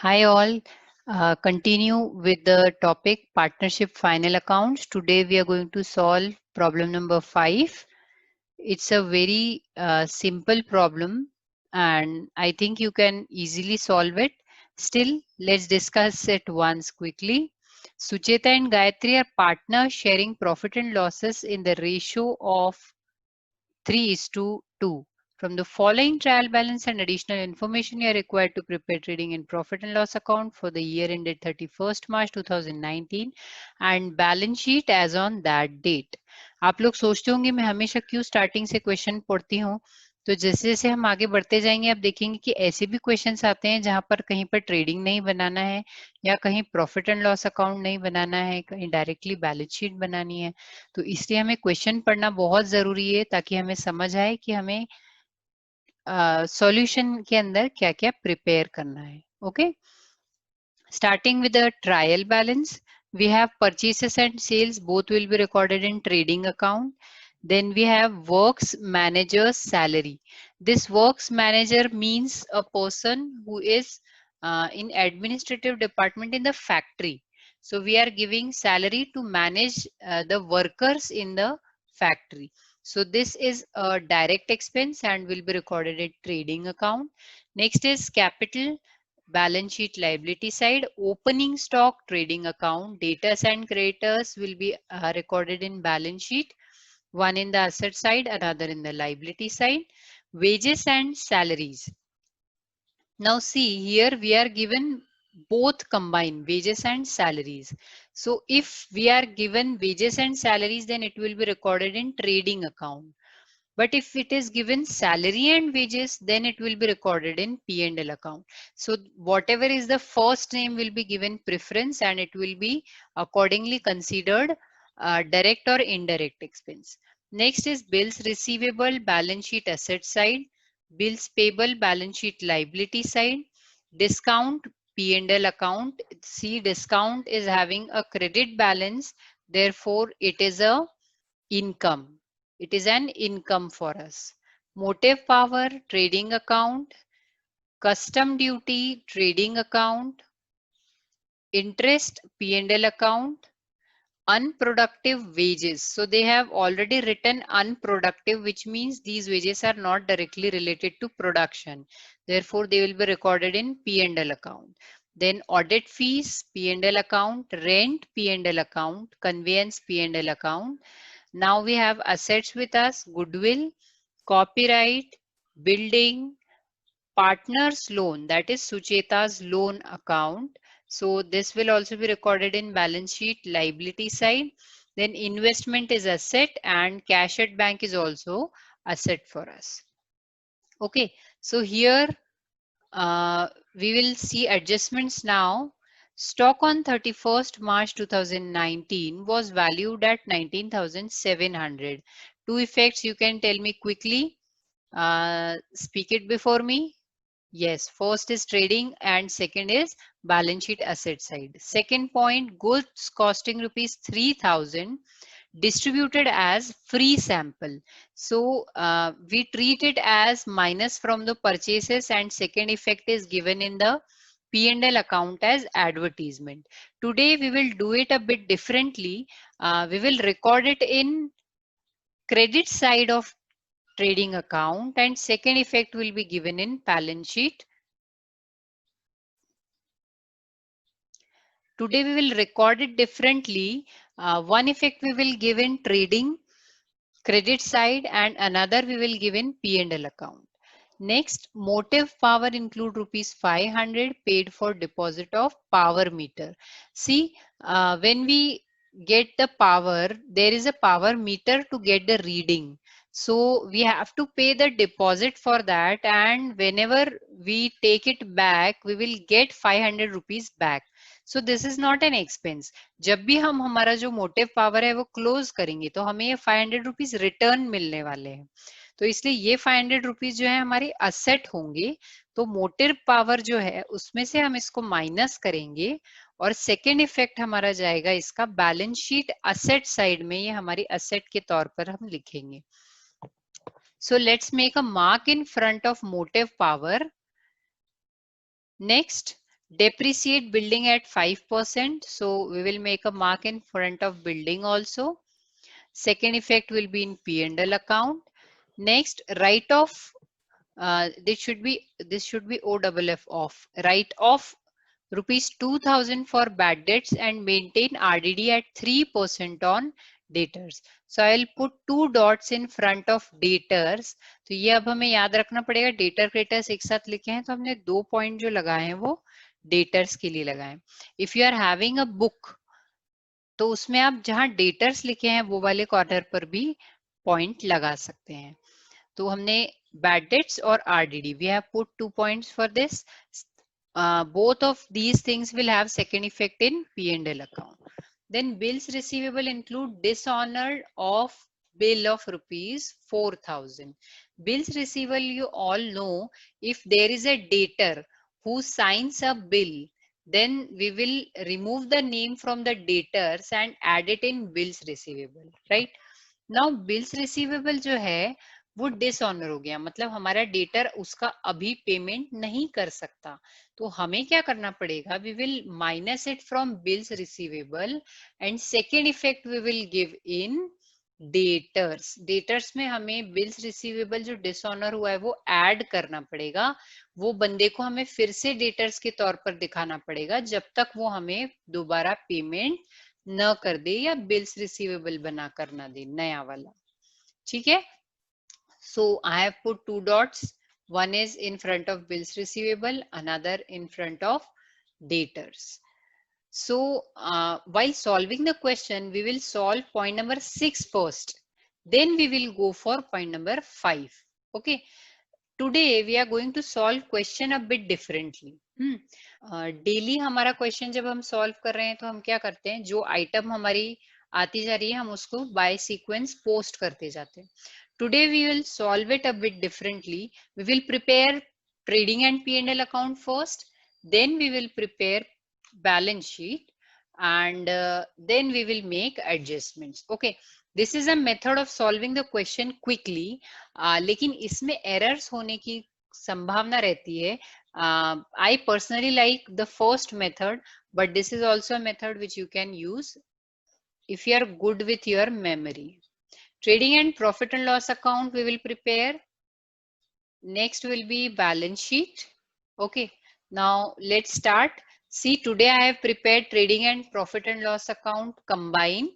Hi all. Continue with the topic partnership final accounts. Today we are going to solve problem number 5. It's a very simple problem and I think you can easily solve it. Still, let's discuss it once quickly. Sucheta and Gayatri are partners sharing profit and losses in the ratio of 3:2. From the following trial balance and additional information, you are required to prepare trading and profit and loss account for the year ended 31st March 2019 and balance sheet as on that date. आप लोग सोचते होंगे मैं हमेशा क्यों starting से question पढ़ती हूँ, तो जैसे जैसे हम आगे बढ़ते जाएंगे आप देखेंगे कि ऐसे भी क्वेश्चंस आते हैं जहां पर कहीं पर ट्रेडिंग नहीं बनाना है या कहीं प्रॉफिट एंड लॉस अकाउंट नहीं बनाना है, कहीं डायरेक्टली बैलेंस शीट बनानी है। तो इसलिए हमें क्वेश्चन पढ़ना बहुत जरूरी है ताकि हमें समझ आए कि हमें सॉल्यूशन के अंदर क्या क्या प्रिपेयर करना है। Okay, starting with the trial balance, we have purchases and sales, both will be recorded in trading account. Then we have works manager's salary. This works manager means a person who is in administrative department in the factory. So we are giving salary to manage the workers in the factory. So this is a direct expense and will be recorded in trading account. Next is capital balance sheet liability side. Opening stock trading account, debtors and creditors will be recorded in balance sheet, one in the asset side, another in the liability side. Wages and salaries. Now see, here we are given both combined wages and salaries. So if we are given wages and salaries, then it will be recorded in trading account. But if it is given salary and wages, then it will be recorded in P&L account. So whatever is the first name will be given preference and it will be accordingly considered direct or indirect expense. Next is bills receivable, balance sheet asset side, bills payable, balance sheet liability side, discount, P&L account. See, discount is having a credit balance, therefore it is a income. It is an income for us. Motive power, trading account, custom duty, trading account, interest, P&L account, unproductive wages. So they have already written unproductive, which means these wages are not directly related to production. Therefore, they will be recorded in P&L account. Then audit fees, P&L account, rent, P&L account, conveyance, P&L account. Now we have assets with us, goodwill, copyright, building, partner's loan, that is Sucheta's loan account. So this will also be recorded in balance sheet liability side. Then investment is asset and cash at bank is also asset for us. Okay, so here we will see adjustments now. Stock on 31st March 2019 was valued at 19,700. Two effects you can tell me quickly. Speak it before me. Yes, first is trading and second is balance sheet asset side. Second point, goods costing rupees 3,000 distributed as free sample. So we treat it as minus from the purchases and second effect is given in the P&L account as advertisement. Today we will do it a bit differently. We will record it in credit side of trading account and second effect will be given in balance sheet. Today we will record it differently. One effect we will give in trading credit side and another we will give in P&L account. Next, motive power include rupees 500 paid for deposit of power meter. See, when we get the power, there is a power meter to get the reading. So we have to pay the deposit for that and whenever we take it back, we will get 500 rupees back. So this is not an expense. जब भी हम हमारा जो motive power है वो close करेंगे तो हमें ये 500 रुपीज रिटर्न मिलने वाले हैं। तो इसलिए ये 500 रुपीज जो है हमारे असेट होंगे। तो मोटिव पावर जो है उसमें से हम इसको माइनस करेंगे और सेकेंड इफेक्ट हमारा जाएगा इसका बैलेंस शीट असेट साइड में, ये हमारी असेट के तौर पर हम लिखेंगे। So let's make a mark in front of motive power. Next, Depreciate building at 5%. So we will make a mark in front of building also. Second effect will be in P&L account. Next, write off. This should be OFF off. Write off rupees 2000 for bad debts and maintain RDD at 3% on debtors. So I'll put 2 dots in front of debtors. तो ये अब हमें याद रखना पड़ेगा, debtor creditors एक साथ लिखे हैं तो हमने 2 पॉइंट जो लगाए हैं वो डेटर्स के लिए लगाए. If you are having a book तो उसमें आप जहां डेटर्स लिखे हैं वो वाले कॉर्नर पर भी पॉइंट लगा सकते हैं. तो हमने bad debts और RDD, we have put 2 points for this. Both of these things will have second effect in P&L account. Then bills receivable include dishonor of bill of rupees 4,000. Bills receivable, you all know, if there is a debtor who signs a bill, then we will remove the name from the debtors and add it in bills receivable, right? Now bills receivable जो है वो dishonour हो गया, मतलब हमारा debtor उसका अभी payment नहीं कर सकता. तो हमें क्या करना पड़ेगा, we will minus it from bills receivable and second effect we will give in debtors. Debtors में हमें बिल्स रिसीवेबल जो डिसऑनर हुआ है वो ऐड करना पड़ेगा. वो बंदे को हमें फिर से डेटर्स के तौर पर दिखाना पड़ेगा जब तक वो हमें दोबारा पेमेंट न कर दे या बिल्स रिसीवेबल बना कर ना दे नया वाला. ठीक है. So I have put 2 dots. One is in front of bills receivable, another in front of debtors. So while solving the question, we will solve point number 6 first. Then we will go for point number 5. Okay. Today we are going to solve question a bit differently. Daily हमारा question जब हम solve कर रहे हैं तो हम क्या करते हैं, जो आइटम हमारी आती जा रही है हम उसको बाय सीक्वेंस पोस्ट करते जाते हैं. Today we will solve it a bit differently. We will prepare trading and P&L account first. Then we will prepare balance sheet and then we will make adjustments. Okay. This is a method of solving the question quickly. लेकिन इसमें errors होने की संभावना रहती है. I personally like the first method, but this is also a method which you can use if you are good with your memory. Trading and profit and loss account we will prepare. Next will be balance sheet. Okay. Now let's start. See, today I have prepared trading and profit and loss account combined.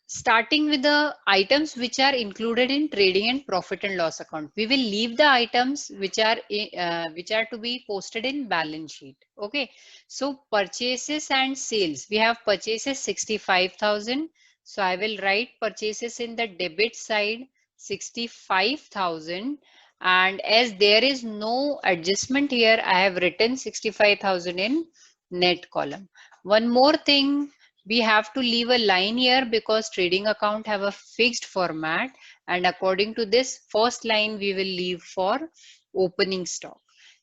Starting with the items which are included in trading and profit and loss account. We will leave the items which are to be posted in balance sheet. Okay. So purchases and sales. We have purchases 65,000. So I will write purchases in the debit side 65,000. And as there is no adjustment here, I have written 65,000 in net column. One more thing, we have to leave a line here because trading account have a fixed format, and according to this first line we will leave for opening stock.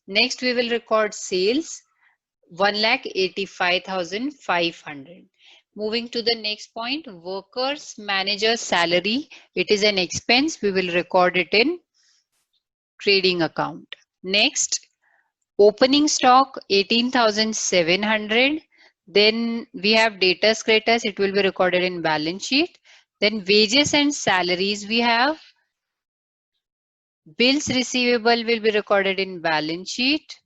Next we will record sales 1,85,500. Moving to the next point, workers manager salary, it is an expense, we will record it in trading account. Next, opening stock 18,700. Then we have debtors creditors, it will be recorded in balance sheet. Then wages and salaries we have. Bills receivable will be recorded in balance sheet.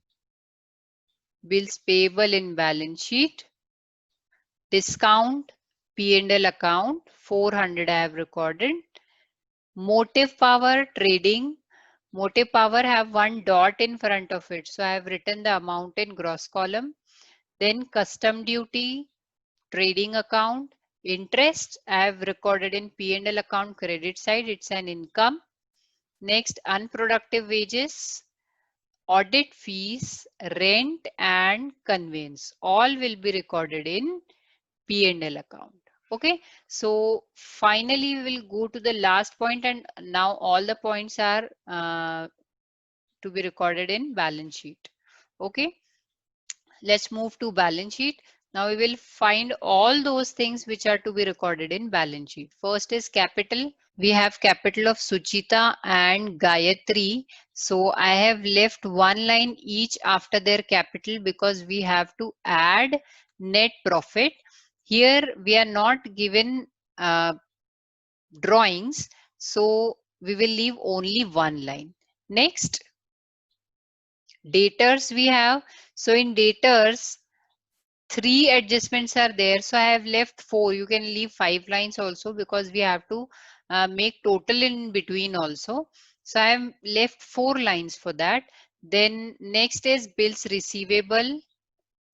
Bills payable in balance sheet. Discount P&L account 400 I have recorded. Motive power trading. Motive power have one dot in front of it. So I have written the amount in gross column. Then custom duty, trading account, interest, I have recorded in P&L account credit side, it's an income. Next, unproductive wages, audit fees, rent and conveyance, all will be recorded in P&L account. Okay, so finally we will go to the last point, and now all the points are to be recorded in balance sheet. Okay. Let's move to balance sheet. Now we will find all those things which are to be recorded in balance sheet. First is capital. We have capital of Suchita and Gayatri. So I have left one line each after their capital because we have to add net profit. Here we are not given drawings, so we will leave only one line. Next, daters we have. So in daters, 3 adjustments are there. So I have left 4. You can leave 5 lines also because we have to make total in between also. So I have left 4 lines for that. Then next is bills receivable.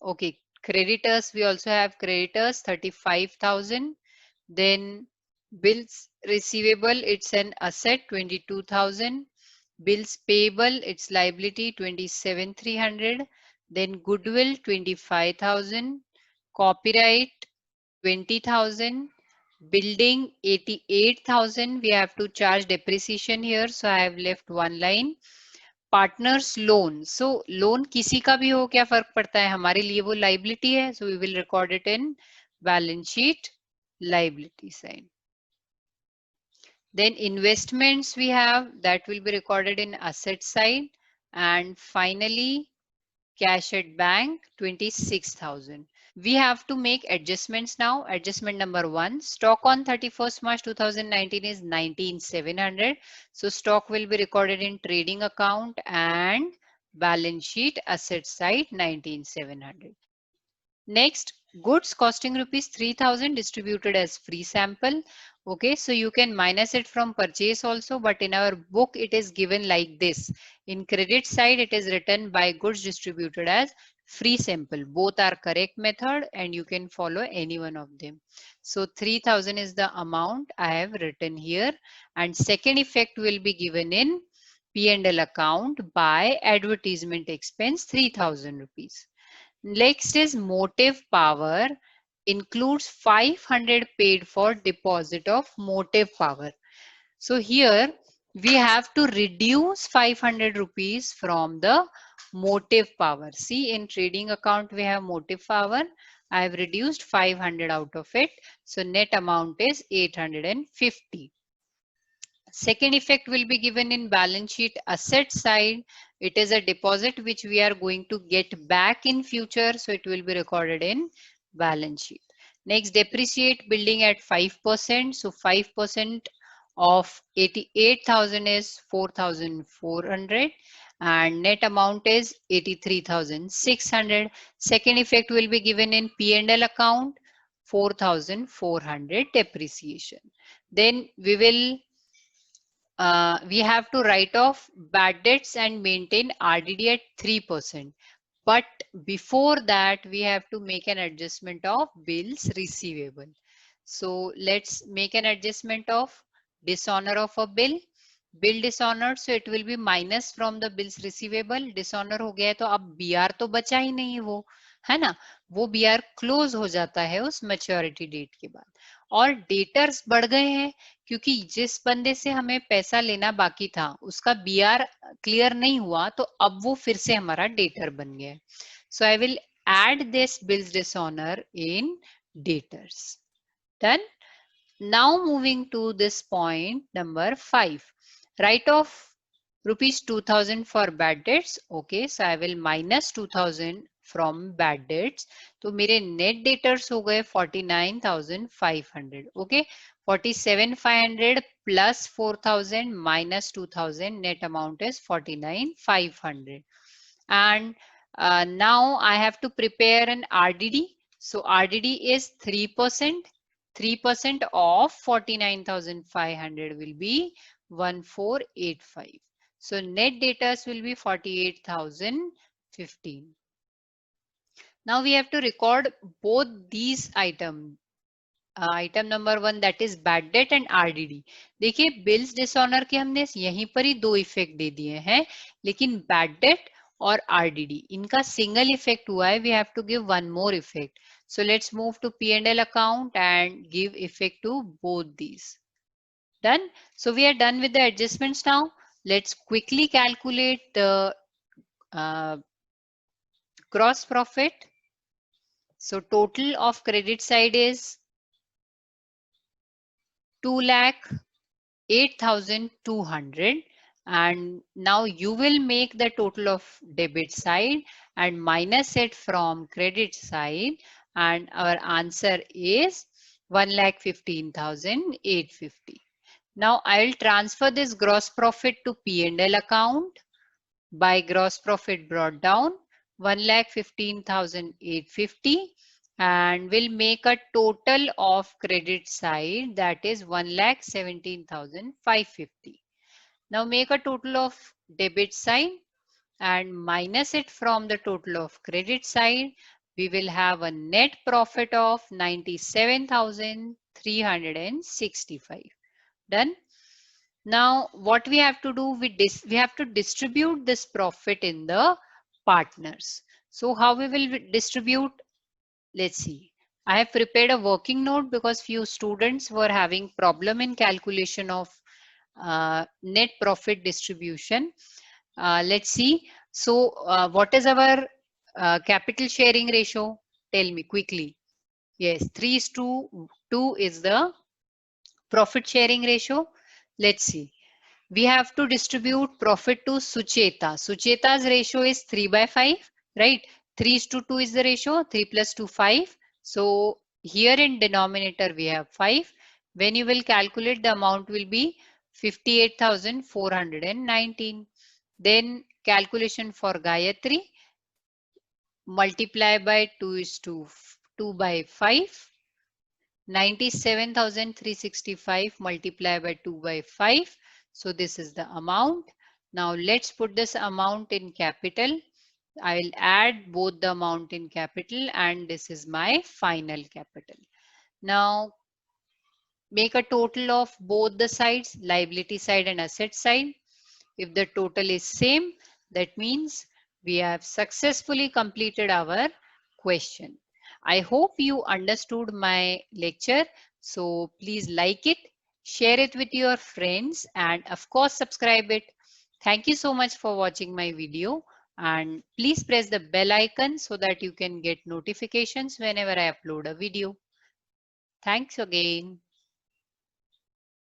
Okay, creditors, we also have creditors 35,000. Then bills receivable, it's an asset 22,000. Bills payable, it's liability 27,300. Then goodwill 25,000. Copyright 20,000. Building 88,000. We have to charge depreciation here, so I have left one line. Partners loan, so loan किसी का भी हो क्या फर्क पड़ता है, हमारे लिए वो लाइबिलिटी है, so we will record it in balance sheet liability side. Then investments we have, that will be recorded in asset side. And finally cash at bank 26,000. We have to make adjustments now. Adjustment number 1, stock on 31st March 2019 is 19,700. So stock will be recorded in trading account and balance sheet asset side 19,700. Next, goods costing rupees 3,000 distributed as free sample. Okay, so you can minus it from purchase also, but in our book it is given like this. In credit side it is written by goods distributed as free sample. Both are correct method and you can follow any one of them. So 3,000 is the amount I have written here, and second effect will be given in P&L account by advertisement expense 3,000 rupees. Next is motive power, includes 500 paid for deposit of motive power. So here we have to reduce 500 rupees from the motive power. See, in trading account we have motive power. I have reduced 500 out of it. So net amount is 850. Second effect will be given in balance sheet asset side. It is a deposit which we are going to get back in future. So it will be recorded in balance sheet. Next, depreciate building at 5%. So 5% of 88,000 is 4,400 and net amount is 83,600. Second effect will be given in P&L account 4,400 depreciation. Then we have to write off bad debts and maintain RDD at 3%. But before that, we have to make an adjustment of bills receivable. So let's make an adjustment of dishonor of a bill. Bill dishonored, so it will be minus from the bills receivable. Dishonor हो गया है तो अब BR तो बचा ही नहीं वो, है ना, वो BR क्लोज हो जाता है उस मैच्योरिटी डेट के बाद. और डेटर्स बढ़ गए हैं क्योंकि जिस बंदे से हमें पैसा लेना बाकी था उसका BR क्लियर नहीं हुआ, तो अब वो फिर से हमारा डेटर बन गया है. So I will add this bills dishonor in daters. Done. Now moving to this point number 5. Write off rupees 2,000 for bad debts. Okay, so I will minus 2,000 from bad debts. तो मेरे net debtors हो गए 49,500. Okay, 47,500 plus 4,000 minus 2,000, net amount is 49,500. And now I have to prepare an RDD. So RDD is 3%. 3% of 49,500 will be 1,485. So net debtors will be 48,015. Now we have to record both these items. Item number 1, that is bad debt and RDD. देखिए bills dishonour के हमने यहीं पर ही 2 effect दे दिए हैं, लेकिन bad debt और RDD इनका सिंगल इफेक्ट हुआ है. We have to give one more effect. So let's move to P&L account and give effect to both these. Done. So we are done with the adjustments now. Let's quickly calculate the gross profit. So total of credit side is 2,08,200, and now you will make the total of debit side and minus it from credit side, and our answer is 1,15,850. Now I will transfer this gross profit to P&L account. By gross profit brought down 1,15,850, and will make a total of credit side, that is 1,17,550. Now make a total of debit side and minus it from the total of credit side. We will have a net profit of 97,365. Done. Now, what we have to do with this, we have to distribute this profit in the partners. So how we will distribute? Let's see. I have prepared a working note because few students were having problem in calculation of net profit distribution. Let's see. So what is our capital sharing ratio? Tell me quickly. Yes, 3:2 is the profit sharing ratio. Let's see. We have to distribute profit to Sucheta. Sucheta's ratio is 3/5, right? 3:2 is the ratio, 3 plus 2, 5. So here in denominator we have 5. When you will calculate, the amount will be 58,419. Then calculation for Gayatri, multiply by 2 is to 2 by 5. 97,365 multiplied by 2 by 5. So this is the amount. Now let's put this amount in capital. I will add both the amount in capital, and this is my final capital. Now make a total of both the sides, liability side and asset side. If the total is same, that means we have successfully completed our question. I hope you understood my lecture. So please like it, share it with your friends, and of course subscribe it. Thank you so much for watching my video, and please press the bell icon so that you can get notifications whenever I upload a video. Thanks again.